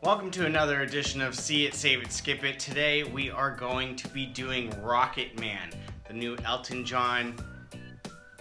Welcome to another edition of See It, Save It, Skip It. Today we are going to be doing Rocketman, the new Elton John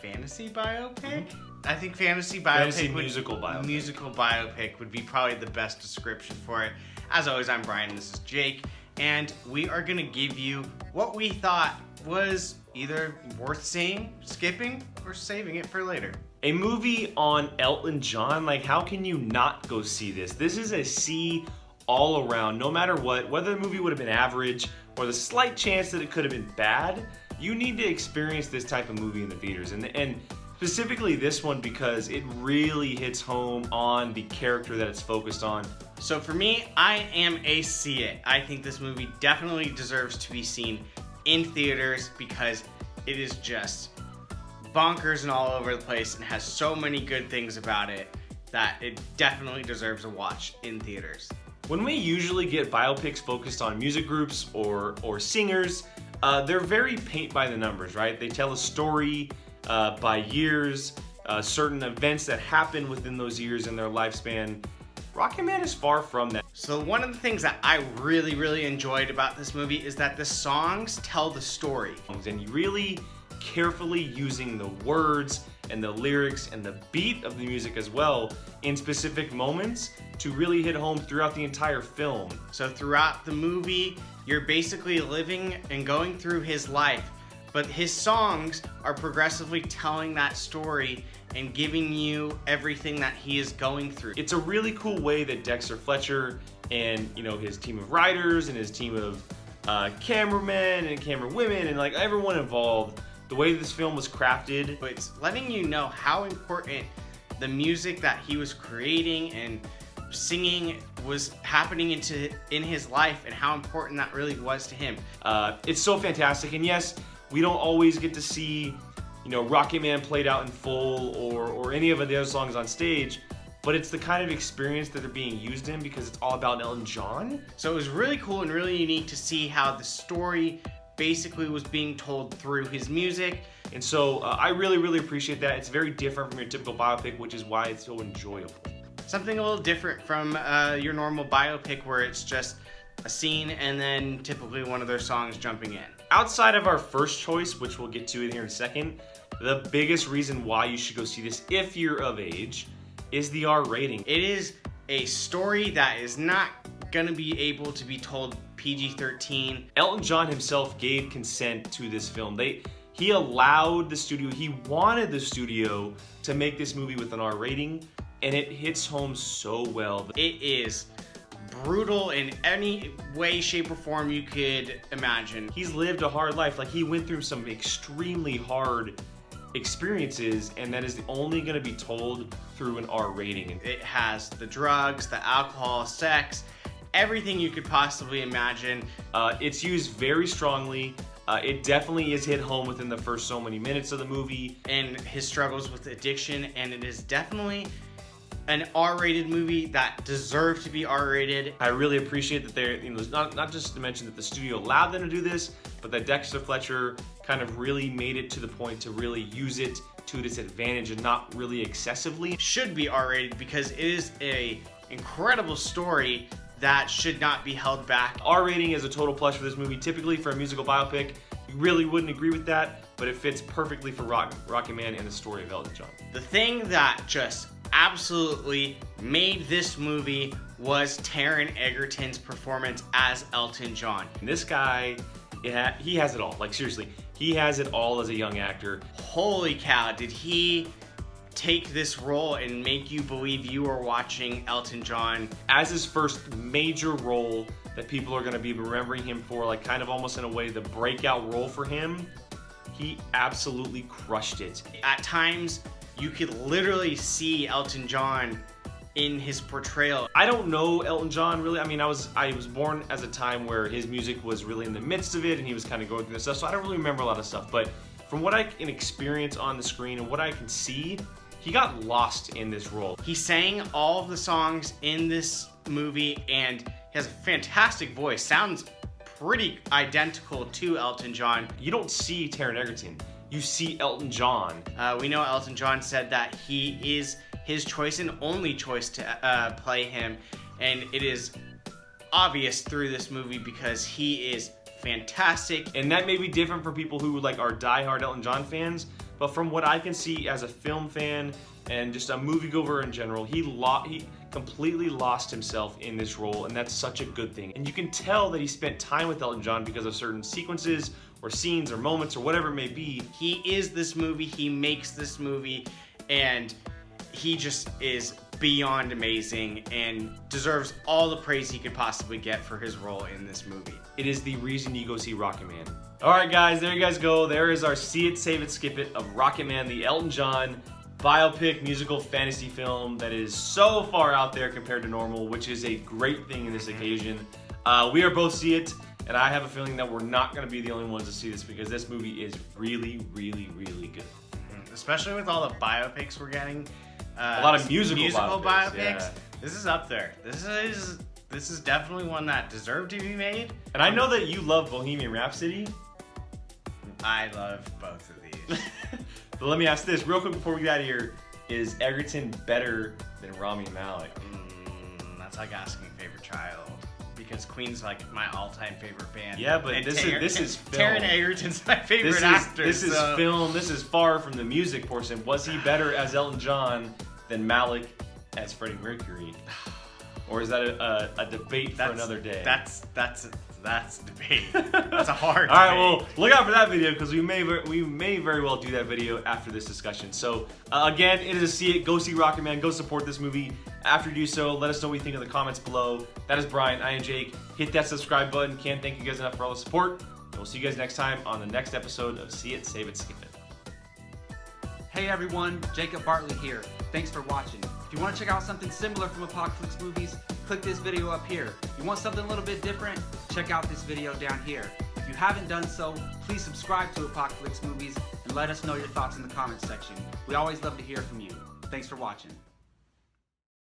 fantasy biopic? I think musical biopic would be probably the best description for it. As always, I'm Brian, this is Jake, and we are going to give you what we thought was either worth seeing, skipping, or saving it for later. A movie on Elton John, like how can you not go see this? This is a see all around, no matter what, whether the movie would have been average or the slight chance that it could have been bad, you need to experience this type of movie in the theaters. And specifically this one because it really hits home on the character that it's focused on. So for me, I am a see it. I think this movie definitely deserves to be seen in theaters because it is just bonkers and all over the place and has so many good things about it that it definitely deserves a watch in theaters. When we usually get biopics focused on music groups or singers, they're very paint by the numbers, right? They tell a story by years, certain events that happen within those years in their lifespan. Rocketman is far from that. So one of the things that I really enjoyed about this movie is that the songs tell the story. And you really carefully using the words and the lyrics and the beat of the music as well in specific moments to really hit home throughout the entire film. So throughout the movie, you're basically living and going through his life, but his songs are progressively telling that story and giving you everything that he is going through. It's a really cool way that Dexter Fletcher and his team of writers and his team of cameramen and camera women and like everyone involved, the way this film was crafted. But it's letting you know how important the music that he was creating and singing was happening in his life and how important that really was to him. It's so fantastic, and yes, we don't always get to see Rocketman played out in full or any of the other songs on stage, but it's the kind of experience that they're being used in because it's all about Elton John. So it was really cool and really unique to see how the story basically was being told through his music. And so I really appreciate that. It's very different from your typical biopic, which is why it's so enjoyable. Something a little different from your normal biopic where it's just a scene and then typically one of their songs jumping in. Outside of our first choice, which we'll get to in here in a second, the biggest reason why you should go see this if you're of age is the R rating. It is a story that is not gonna be able to be told PG-13. Elton John himself gave consent to this film. He allowed the studio, he wanted the studio to make this movie with an R rating, and it hits home so well. It is brutal in any way, shape, or form you could imagine. He's lived a hard life. Like, he went through some extremely hard experiences, and that is only going to be told through an R rating. It has the drugs, the alcohol, sex, everything you could possibly imagine. It's used very strongly. It definitely is hit home within the first so many minutes of the movie. And his struggles with addiction, and it is definitely an R-rated movie that deserved to be R-rated. I really appreciate that they're, not just to mention that the studio allowed them to do this, but that Dexter Fletcher kind of really made it to the point to really use it to its advantage and not really excessively. It should be R-rated because it is a incredible story that should not be held back. R rating is a total plus for this movie. Typically for a musical biopic, you really wouldn't agree with that, but it fits perfectly for Rocketman and the story of Elton John. The thing that just absolutely made this movie was Taron Egerton's performance as Elton John. And this guy, he has it all. Like, seriously, he has it all as a young actor. Holy cow, did he take this role and make you believe you are watching Elton John. As his first major role that people are going to be remembering him for, like kind of almost in a way the breakout role for him, he absolutely crushed it. At times, you could literally see Elton John in his portrayal. I don't know Elton John really. I mean, I was born as a time where his music was really in the midst of it and he was kind of going through this stuff, so I don't really remember a lot of stuff, but from what I can experience on the screen and what I can see, he got lost in this role. He sang all of the songs in this movie and he has a fantastic voice. Sounds pretty identical to Elton John. You don't see Taron Egerton, you see Elton John. We know Elton John said that he is his choice and only choice to play him, and it is obvious through this movie because he is fantastic. And that may be different for people who like are diehard Elton John fans, but from what I can see as a film fan and just a moviegoer in general, he completely lost himself in this role, and that's such a good thing. And you can tell that he spent time with Elton John because of certain sequences or scenes or moments or whatever it may be. He is this movie, he makes this movie, and he just is beyond amazing and deserves all the praise he could possibly get for his role in this movie. It is the reason you go see Rocketman. Alright guys, there you guys go. There is our See It, Save It, Skip It of Rocketman, the Elton John biopic musical fantasy film that is so far out there compared to normal, which is a great thing in this occasion. We are both see it, and I have a feeling that we're not going to be the only ones to see this because this movie is really, really, really good. Especially with all the biopics we're getting. A lot of musical biopics. Yeah. This is up there. This is definitely one that deserved to be made. And I know that you love Bohemian Rhapsody. I love both of these. But let me ask this real quick before we get out of here. Is Egerton better than Rami Malek? That's like asking favorite child. Because Queen's like my all-time favorite band. Yeah, but this is film. Taron Egerton's my favorite actor. This is film. This is far from the music portion. Was he better as Elton John than Malek as Freddie Mercury? Or is that a debate for another day? That's debate. That's a hard debate. All right, well, look out for that video because we may very well do that video after this discussion. So again, it is a see it. Go see Rocketman. Go support this movie. After you do so, let us know what you think in the comments below. That is Brian. I am Jake. Hit that subscribe button. Can't thank you guys enough for all the support. And we'll see you guys next time on the next episode of See It, Save It, Skip It. Hey everyone, Jacob Bartley here. Thanks for watching. If you want to check out something similar from Apocalypse Movies, click this video up here. If you want something a little bit different, check out this video down here. If you haven't done so, please subscribe to Apocalypse Movies and let us know your thoughts in the comments section. We always love to hear from you. Thanks for watching.